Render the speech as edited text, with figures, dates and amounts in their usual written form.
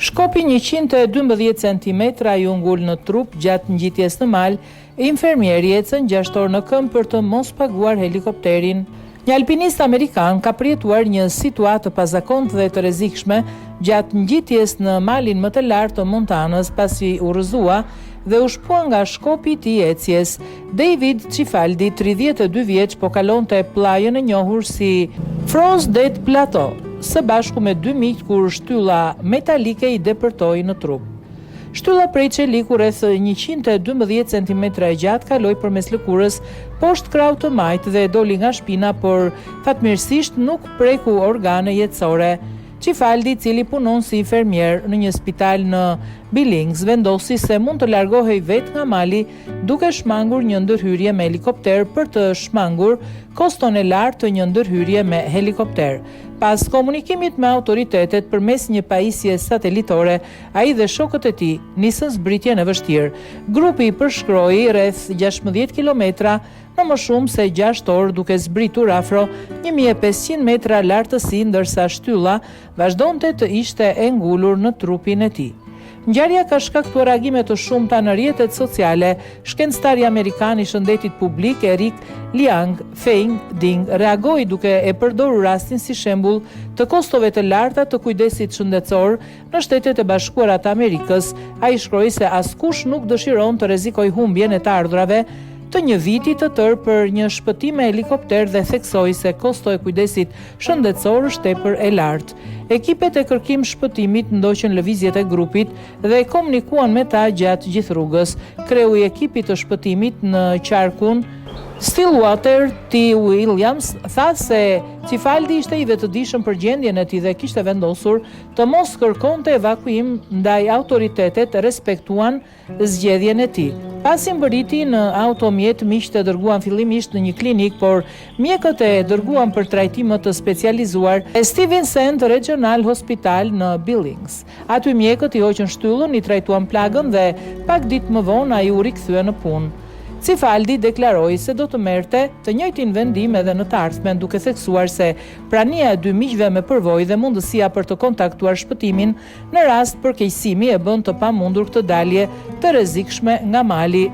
Shkopi 112 cm ju ngul në trup gjatë ngjitjes në mal, infermieri ecën 6 orë në këmbë për të mos paguar helikopterin. Një alpinist amerikan ka përjetuar një situatë pazakontë dhe të rrezikshme gjatë ngjitjes në malin më të lartë të Montanës pasi u rrëzua dhe u shpua nga shkopi i tij ecjes. David Cifaldi, 32 vjeç, po kalonte pllajën e njohur si Frostdet Plateau, së bashku me 2 miq kur shtylla metalike i depërtoi në trup. Shtylla prej çeliku rreth 112 cm e gjatë kaloi përmes lëkurës poshtë krahut të majt dhe doli nga shpina, por fatmirësisht nuk preku organe jetësore. Cifaldi, i cili punon si infermier në një spital në Billings, vendosi se mund të largohej vetë nga mali duke shmangur një ndërhyrje me helikopter për të shmangur koston e lartë të një ndërhyrje me helikopter. Pas komunikimit me autoritetet përmes një pajisje satelitore, ai dhe shokët e tij nisën zbritjen e vështirë. Grupi përshkroi rreth 16 kilometra në më shumë se 6 orë duke zbritur afro 1500 metra lartësi, ndërsa shtylla vazhdonte të ishte e ngulur në trupin e tij. Ngjarja ka shkaktuar reagime të shumta në rrjetet sociale. Shkencëtari amerikan i shëndetit publik Eric Liang Feng-Ding reagoi duke e përdorur rastin si shembull të kostove të larta të kujdesit shëndetësor në Shtetet e Bashkuara të Amerikës. Ai shkroi se askush nuk dëshiron të rrezikojë humbjen e të ardhurave të një viti të tërë për një shpëtim me helikopter dhe theksoi se kosto e kujdesit shëndetësor është tepër e lartë. Ekipet e kërkim shpëtimit ndoqën lëvizjet e grupit dhe komunikuan me ta gjatë gjithë rrugës. Kreu i ekipit të shpëtimit në qarkun Stillwater, T. Williams, tha se Cifaldi ishte i vetëdijshëm për gjendjen e tij dhe kishte vendosur të mos kërkonte evakuim ndaj autoritetet respektuan zgjedhjen e tij. Pasi mbërriti në automjet, miqtë e dërguan fillimisht në një klinik, por mjekët e dërguan për trajtim të specializuar e Steve Vincent Regional Hospital në Billings. Aty mjekët i hoqën shtyllën, i trajtuan plagën dhe pak ditë më vonë ai u rikthye në punë. Cifaldi deklaroi se do të merrte të njëjtin vendim edhe në të ardhmen, duke theksuar se prania e 2 miqve me përvojë dhe mundësia për të kontaktuar shpëtimin në rast përkeqësimi e bën të pamundur këtë dalje të rrezikshme nga mali.